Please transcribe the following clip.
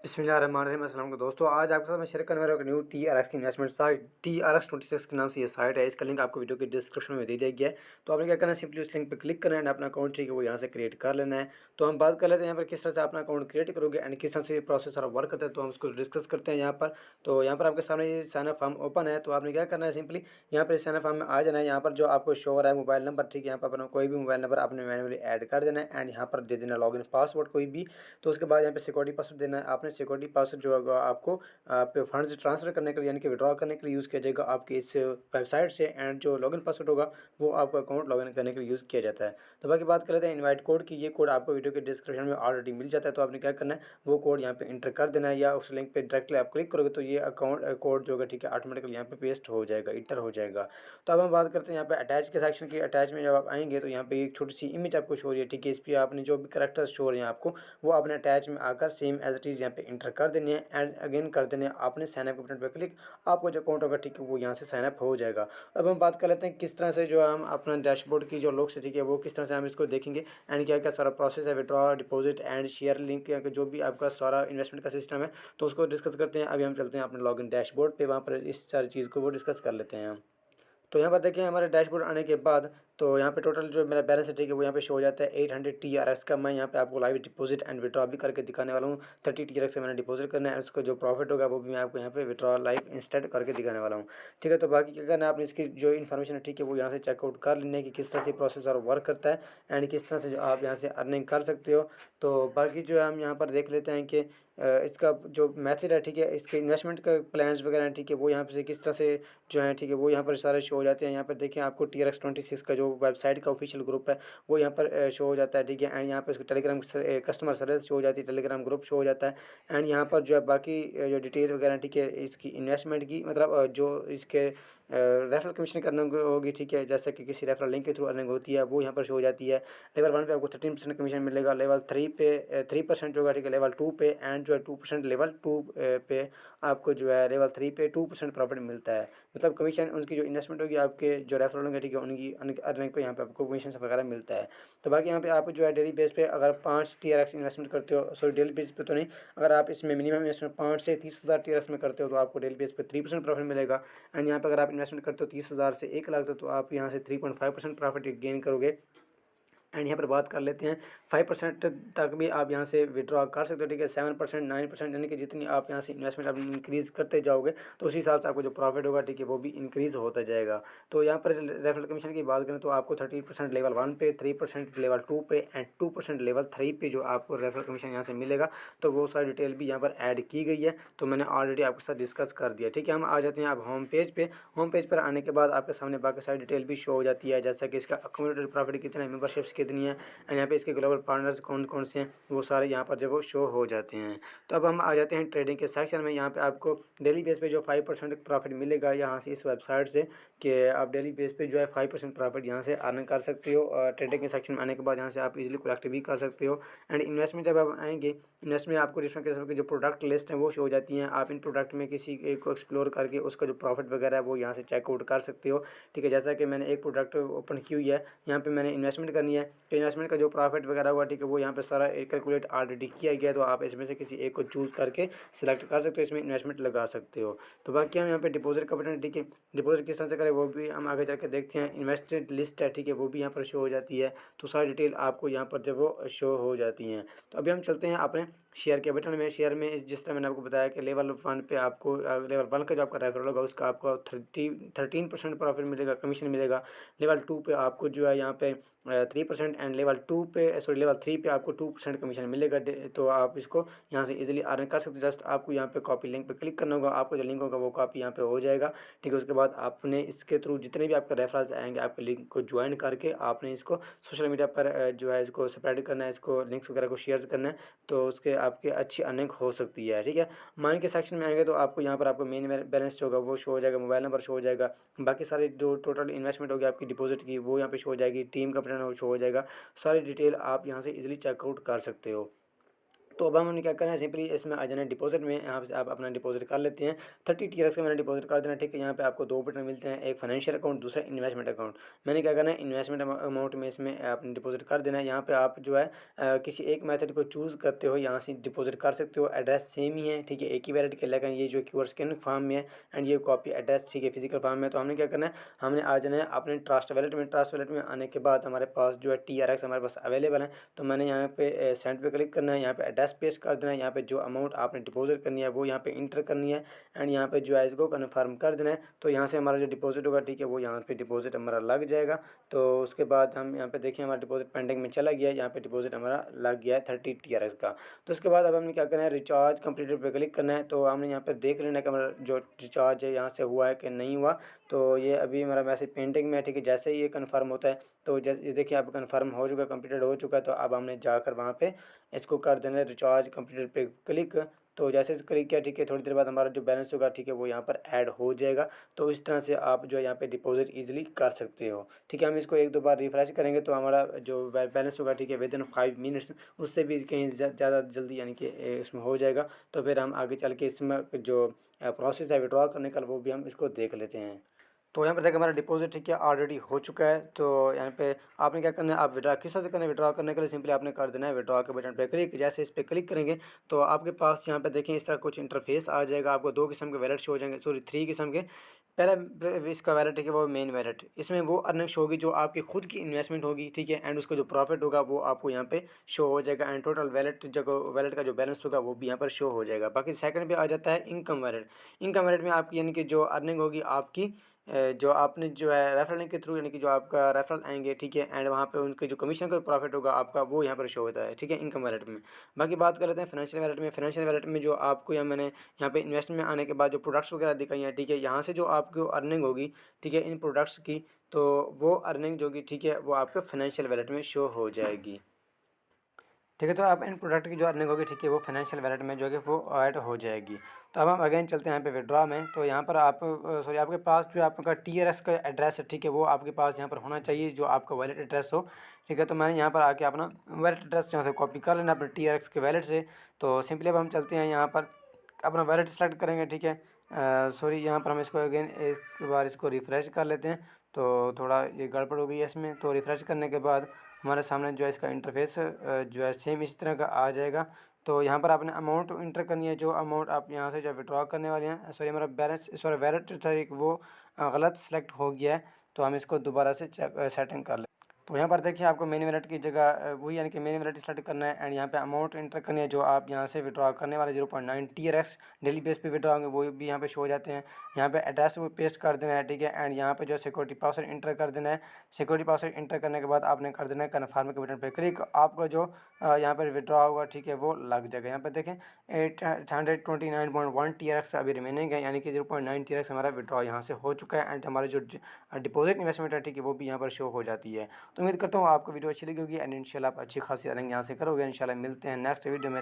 बिस्मिल्लाहिर्रहमानिर्रहीम। अस्सलाम वालेकुम दोस्तों, आज आपके साथ मैं शेयर करने वाला हूं एक न्यू TRX की इन्वेस्टमेंट साइट TRX26 के नाम से ये साइट है। इसका लिंक आपको वीडियो के डिस्क्रिप्शन में दे दिया गया है। तो आपने क्या करना है, सिंपली उस लिंक पर क्लिक करना है एंड अपना अकाउंट ठीक है वो यहाँ से क्रिएट कर लेना है। तो हम बात कर लेते हैं यहाँ पर किस तरह से अपना अकाउंट क्रिएट करोगे एंड किस तरह से ये प्रोसेस सारा वर्क करता है, तो हम उसको डिस्कस करते हैं यहाँ पर। तो यहाँ पर आपके सामने ये साइन अप फॉर्म ओपन है। तो आपने क्या करना है, सिंपली यहाँ पर साइन अप फॉर्म में आ जाना है। यहाँ पर जो आपको शो हो रहा है मोबाइल नंबर, ठीक है, यहाँ पर अपना कोई भी मोबाइल नंबर आपने मैन्युअली ऐड कर देना है एंड यहाँ पर दे देना लॉगिन पासवर्ड कोई भी। तो उसके बाद यहाँ पे सिक्योरिटी पासवर्ड देना है आपने। सिक्योरिटी पासवर्ड जो होगा आपको आपके फंड्स ट्रांसफ़र करने के लिए यानी कि विड्रॉ करने के लिए यूज़ किया जाएगा आपके इस वेबसाइट से। एंड जो लॉगिन पासवर्ड होगा वो आपका अकाउंट लॉगिन करने के लिए यूज़ किया जाता है। तो बाकी बात कर लेते हैं इनवाइट कोड की। ये कोड आपको वीडियो के डिस्क्रिप्शन में ऑलरेडी मिल जाता है। तो आपने क्या करना है, वो कोड यहाँ पे इंटर कर देना है या उस लिंक पे डायरेक्टली आप क्लिक करोगे तो ये अकाउंट कोड जो होगा ठीक है ऑटोमेटिकली यहाँ पे पेस्ट हो जाएगा, इंटर हो जाएगा। तो अब हम बात करते हैं यहाँ पे अटैच के सेक्शन की। अटैच में जब आप आएंगे तो यहाँ पे एक छोटी सी इमेज आपको शो हो रही है, ठीक है। इस पर आपने जो भी करेक्टर्स शो हो रहे हैं आपको, वो आपने अटैच में आकर सेम एज इट इज़ यहाँ पे इंटर कर देनी है एंड अगेन कर देने हैं आपने साइन अप के बटन पर क्लिक। आपको जो अकाउंट होगा ठीक है वो यहाँ से साइन अप हो जाएगा। अब हम बात कर लेते हैं किस तरह से जो हम अपना डैशबोर्ड की जो लुक्स है ठीक है वो किस तरह से हम इसको देखेंगे एंड क्या क्या सारा प्रोसेस है, withdraw, deposit and share link या जो भी आपका सारा इन्वेस्टमेंट का सिस्टम है, तो उसको डिस्कस करते हैं। अभी हम चलते हैं अपने लॉगिन डैशबोर्ड पे, वहाँ पर इस सारी चीज़ को वो डिस्कस कर लेते हैं हम। तो यहाँ पर देखिए हमारे डैशबोर्ड आने के बाद तो यहाँ पे टोटल जो मेरा बैलेंस है ठीक है वो यहाँ पे शो हो जाता है 800 TRX का। मैं यहाँ पे आपको लाइव डिपॉजिट एंड विड्रॉ भी करके दिखाने वाला हूँ। 30 TRX से मैंने डिपॉजिट करना है, उसका जो प्रॉफिट होगा वो भी मैं आपको यहाँ पे विड्रॉ लाइव इंस्टेंट करके दिखाने वाला हूँ, ठीक है। तो बाकी क्या करना है, आपने इसकी जो इन्फॉर्मेशन है ठीक है वो यहाँ से चेकआउट कर लेना है कि किस तरह से प्रोसेस और वर्क करता है एंड किस तरह से जो आप यहाँ से अर्निंग कर सकते हो। तो बाकी जो है हम यहाँ पर देख लेते हैं कि इसका जो मेथड है ठीक है, इसके इन्वेस्टमेंट का प्लान्स वगैरह हैं ठीक है, वो यहाँ पे से किस तरह से जो है ठीक है वो यहाँ पर सारे शो हो जाते हैं। यहाँ पर देखिए आपको TRX26 का जो वेबसाइट का ऑफिशियल ग्रुप है वो यहाँ पर शो हो जाता है, ठीक है। एंड यहाँ पर इसको टेलीग्राम कस्टमर सर्विस शो हो जाती है, टेलीग्राम ग्रुप शो हो जाता है। एंड यहाँ पर जो है बाकी जो डिटेल वगैरह ठीक है इसकी इन्वेस्टमेंट की, मतलब जो इसके रेफरल कमीशन करना होगी, ठीक है, जैसे कि किसी रेफरल लिंक के थ्रू अर्निंग होती है वो यहाँ पर शो हो जाती है। लेवल 1 पे आपको 13% कमीशन मिलेगा, लेवल 3 पे 3% होगा, ठीक है, लेवल 2 पे एंड जो है 2% लेवल 2 पे आपको जो है लेवल 3 पे 2% प्रॉफिट मिलता है। मतलब कमीशन उनकी जो इन्वेस्टमेंट होगी आपके जो रेफरल होंगे ठीक है उनकी अर्निंग पे यहाँ पे आपको कमीशन वगैरह मिलता है। तो बाकी यहाँ पे आप जो है डेली बेस पे अगर 5 TRX इन्वेस्टमेंट करते हो, सॉरी डेली बेस पे तो नहीं, अगर आप इसमें मिनिमम इन्वेस्टमेंट 5 से 30,000 TRX में करते हो तो आपको डेली बेस पे 3% प्रॉफिट मिलेगा। एंड यहाँ पे अगर आप इन्वेस्टमेंट करते हो 30,000 से 1 लाख तक तो आप यहाँ से 3.5% प्रॉफिट गेन करोगे। एंड यहाँ पर बात कर लेते हैं 5% तक भी आप यहाँ से विड्रॉ कर सकते हो, ठीक है। 7%, 9% यानी कि जितनी आप यहाँ से इन्वेस्टमेंट अपनी इंक्रीज़ करते जाओगे तो उसी हिसाब से आपको जो प्रॉफिट होगा ठीक है वो भी इंक्रीज़ होता जाएगा। तो यहाँ पर रेफरल कमीशन की बात करें तो आपको 30% लेवल 1 पे, 3% लेवल 2 पे एंड 2% लेवल 3 पे जो आपको रेफरल कमीशन यहाँ से मिलेगा। तो वो सारी डिटेल भी यहाँ पर ऐड की गई है, तो मैंने ऑलरेडी आपके साथ डिस्कस कर दिया, ठीक है। हम आ जाते हैं अब होम पेज पे। होम पेज पर आने के बाद आपके सामने बाकी सारी डिटेल भी शो हो जाती है, जैसा कि इसका अक्यूमुलेटेड प्रॉफिट कितना है, मेंबरशिप्स कितनी है एंड यहाँ पे इसके ग्लोबल पार्टनर्स कौन कौन से हैं वो सारे यहाँ पर जो वो शो हो जाते हैं। तो अब हम आ जाते हैं ट्रेडिंग के सेक्शन में। यहाँ पे आपको डेली बेस पे जो 5% प्रॉफिट मिलेगा यहाँ से इस वेबसाइट से, कि आप डेली बेस पे जो है 5% प्रॉफिट यहाँ से अर्न कर सकते हो। और ट्रेडिंग के सेक्शन में आने के बाद यहाँ से आप इजीली कलेक्ट भी कर सकते हो। एंड इन्वेस्टमेंट जब आप आएंगे, इन्वेस्टमेंट आपको डिफरेंट किस्म की जो प्रोडक्ट लिस्ट है वो शो हो जाती हैं। आप इन प्रोडक्ट में किसी एक को एक्सप्लोर करके उसका जो प्रॉफिट वगैरह है वो यहाँ से चेकआउट कर सकते हो, ठीक है। जैसा कि मैंने एक प्रोडक्ट ओपन की हुई है, यहाँ पे मैंने इन्वेस्टमेंट करनी है, तो इन्वेस्टमेंट का जो प्रॉफिट वगैरह हुआ ठीक है वो यहाँ पे सारा कैलकुलेट ऑलरेडी किया गया। तो आप इसमें से किसी एक को चूज़ करके सिलेक्ट कर सकते हो, इसमें इन्वेस्टमेंट लगा सकते हो। तो बाकी हम यहाँ पे डिपॉजिट का बटन, ठीक है, डिपॉजिट किस तरह से करें वो भी हम आगे चल के देखते हैं। इन्वेस्टेड लिस्ट है, ठीक है, वो भी यहाँ पर शो हो जाती है। तो सारी डिटेल आपको यहाँ पर जब वो शो हो जाती हैं। तो अभी हम चलते हैं अपने शेयर के बटन में। शेयर में जिस तरह मैंने आपको बताया कि लेवल 1 पे आपको लेवल 1 का जो आपका रेफरल होगा उसका आपको 13% प्रॉफिट मिलेगा, कमीशन मिलेगा। लेवल 2 पे आपको जो है यहाँ पे 3% एंड लेवल 2 पे सॉरी लेवल 3 पे आपको 2% कमीशन मिलेगा। तो आप इसको यहाँ से इजीली अर्न कर सकते हो। जस्ट आपको यहाँ पे कॉपी लिंक पे क्लिक करना होगा, आपको जो लिंक होगा वो कॉपी यहाँ पे हो जाएगा, ठीक है। उसके बाद आपने इसके थ्रू जितने भी आपके रेफरल्स आएंगे आपके लिंक को ज्वाइन करके आपने इसको सोशल मीडिया पर जो है इसको स्प्रेड करना है, इसको लिंक्स वगैरह को शेयर करना है, तो उसके आपके अच्छी अर्निंग हो सकती है, ठीक है। मनी के सेक्शन में आएंगे तो आपको यहाँ पर आपको मेन बैलेंस जो होगा वो शो हो जाएगा, मोबाइल नंबर शो हो जाएगा, बाकी सारे जो टोटल इन्वेस्टमेंट होगी आपकी डिपॉजिट की वो यहाँ पे शो हो जाएगी, टीम का पैटर्न शो हो जाएगा। सारी डिटेल आप यहाँ से इजीली चेकआउट कर सकते हो। तो अब हमने क्या करना है, सिंपली इसमें आ जाना है डिपॉजिट में, यहाँ से आप अपना डिपॉजिट कर लेते हैं। 30 टीआरएक्स का मैंने डिपॉजिट कर देना, ठीक है। यहाँ पे आपको दो बटन मिलते हैं, एक फाइनेंशियल अकाउंट, दूसरा इन्वेस्टमेंट अकाउंट। मैंने क्या करना है, इन्वेस्टमेंट अमाउंट में इसमें आपने डिपॉजिट कर देना है। यहाँ पे आप जो है किसी एक मेथड को चूज़ करते हो, यहाँ से डिपॉजिट कर सकते हो। एड्रेस सेम ही है, ठीक है, एक ही वैलिड के, लेकिन ये जो क्यूआर स्कैन फॉर्म में है एंड ये कॉपी एड्रेस, ठीक है, फिजिकल फॉर्म में। तो हमने क्या करना है, हमने आ जाना है अपने ट्रस्ट वैलेट में। ट्रस्ट वैलेट में आने के बाद हमारे पास जो है टीआरएक्स हमारे पास अवेलेबल है। तो मैंने यहाँ पे सेंड पे क्लिक करना है, यहाँ पे एड्रेस पेस्ट कर देना है, यहाँ पे जो अमाउंट आपने डिपॉजिट करनी है वो यहाँ पे इंटर करनी है एंड यहाँ पे जो है इसको कन्फर्म कर देना है। तो यहाँ से हमारा जो डिपॉजिट होगा, ठीक है, वो यहाँ पे डिपॉजिट हमारा लग जाएगा। तो उसके बाद हम यहाँ पे देखिए हमारा डिपॉजिट पेंडिंग में चला गया, यहाँ पे डिपॉजिट हमारा लग गया है 30 टीआरएक्स का। तो उसके बाद अब हमने क्या करना है, रिचार्ज कंप्लीटेड पे क्लिक करना है। तो हमने यहाँ पे देख लेना है कि हमारा जो रिचार्ज है यहाँ से हुआ है कि नहीं हुआ। तो ये अभी हमारा मैसेज पेंडिंग में है, ठीक है। जैसे ही ये कन्फर्म होता है, तो जैसे ये देखिए अब कन्फर्म हो चुका है, कंप्लीटेड हो चुका है। तो अब हमने जाकर वहाँ पे इसको कर देना है रिचार्ज कंप्लीटेड पे क्लिक। तो जैसे क्लिक किया, ठीक है, थोड़ी देर बाद हमारा जो बैलेंस होगा, ठीक है, वो यहाँ पर ऐड हो जाएगा। तो इस तरह से आप जो है यहाँ पे डिपॉजिट इजीली कर सकते हो, ठीक है। हम इसको एक दो बार रिफ्रेश करेंगे तो हमारा जो बैलेंस होगा, ठीक है, विद इन 5 मिनट्स, उससे भी कहीं ज़्यादा जल्दी यानी कि इसमें हो जाएगा। तो फिर हम आगे चल के इसमें जो प्रोसेस है विड्रॉ करने का, वो भी हम इसको देख लेते हैं। तो यहाँ पर देखिए हमारा डिपॉजिट, ठीक है, ऑलरेडी हो चुका है। तो यहाँ पे आपने क्या करना है, आप विड्रॉ किस तरह से करना है, विड्रॉ करने के लिए सिंपली आपने कर देना है विड्रॉ के बटन पे क्लिक। जैसे इस पर क्लिक करेंगे तो आपके पास यहाँ पे देखें इस तरह कुछ इंटरफेस आ जाएगा। आपको दो किस्म के वैलेट शो हो जाएंगे, सॉरी 3 किस्म के। पहला इसका वैलेट, ठीक है, वो मेन वैलेट, इसमें वो अर्निंग शो होगी जो आपकी खुद की इन्वेस्टमेंट होगी, ठीक है, एंड उसका जो प्रॉफिट होगा वो आपको यहाँ पे शो हो जाएगा एंड टोटल वैलेट का जो बैलेंस होगा वो भी यहाँ पर शो हो जाएगा। बाकी सेकंड पे आ जाता है इनकम वैलेट। इनकम वैलेट में आपकी यानी कि जो अर्निंग होगी आपकी, जो आपने जो है रेफरल लिंक के थ्रू, यानी कि जो आपका रेफरल आएंगे, ठीक है, एंड वहाँ पे उनके जो कमीशन का प्रॉफिट होगा आपका, वो यहाँ पर शो होता है, ठीक है, इनकम वैलेट में। बाकी बात कर लेते हैं फाइनेंशियल वैलेट में। फाइनेंशियल वैलेट में जो आपको या मैंने यहाँ पे इन्वेस्टमेंट में आने के बाद जो प्रोडक्ट्स वगैरह दिखाई हैं, ठीक है, यहाँ से जो आपको अर्निंग होगी, ठीक है, इन प्रोडक्ट्स की, तो वो अर्निंग जो होगी, ठीक है, वो आपके फाइनेंशियल वैलेट में शो हो जाएगी, ठीक है। तो आप इन प्रोडक्ट की जो अर्निंग होगी, ठीक है, वो फाइनेंशियल वैलेट में जो है वो ऐड हो जाएगी। तो अब हम अगेन चलते हैं यहाँ पे विड्रॉ में। तो यहाँ पर आप सॉरी आपके पास जो आपका टीआरएक्स का एड्रेस है, ठीक है, वो आपके पास यहाँ पर होना चाहिए, जो आपका वैलेट एड्रेस हो, ठीक है। तो मैंने यहाँ पर आके अपना वैलेट एड्रेस यहाँ से कॉपी कर लेना अपने टीआरएक्स के वैलेट से। तो सिंपली अब हम चलते हैं यहाँ पर अपना वैलेट सेलेक्ट करेंगे, ठीक है। सॉरी यहाँ पर हम इसको अगेन एक बार इसको रिफ़्रेश कर लेते हैं। तो थोड़ा ये गड़बड़ हो गई है इसमें। तो रिफ़्रेश करने के बाद हमारे सामने जो है इसका इंटरफेस जो है सेम इस तरह का आ जाएगा। तो यहाँ पर आपने अमाउंट इंटर करनी है, जो अमाउंट आप यहाँ से जो विड्रॉ करने वाले हैं। सॉरी हमारा बैलेंस, सॉरी वैलेट था एक, वो गलत सेलेक्ट हो गया है। तो हम इसको दोबारा से सेटिंग कर लें। तो यहाँ पर देखिए आपको मेन वैलेट की जगह वही यानी कि मेन वैलेट सेलेक्ट करना है एंड यहाँ पे अमाउंट इंटर करनी है, जो आप यहाँ से विड्रॉ करने वाले 0.9 टीआरएक्स डेली बेस पे विड्रॉ होंगे, वो भी यहाँ पे शो हो जाते हैं। यहाँ पे एड्रेस वो पेस्ट कर देना है, ठीक है, एंड यहाँ पे जो सिक्योरिटी पासवर्ड इंटर कर देना है। सिक्योरिटी पासवर्ड इंटर करने के बाद आपने कर देना है कन्फर्म के बटन पर क्लिक। आपका जो यहाँ पर विड्रॉ होगा, ठीक है, वो लग जाएगा। यहाँ पर देखें 829.1 टीआरएक्स अभी रिमेनिंग है, यानी कि 0.9 टीआरएक्स हमारा विड्रॉ यहाँ से हो चुका है एंड हमारे जो डिपॉजिट इन्वेस्टमेंट है, ठीक है, वो भी यहाँ पर शो हो जाती है। तो उम्मीद करता हूँ आपको वीडियो अच्छी लगी होगी एंड इंशाल्लाह आप अच्छी खासी अर्निंग यहाँ से करोगे। इंशाल्लाह मिलते हैं नेक्स्ट वीडियो में।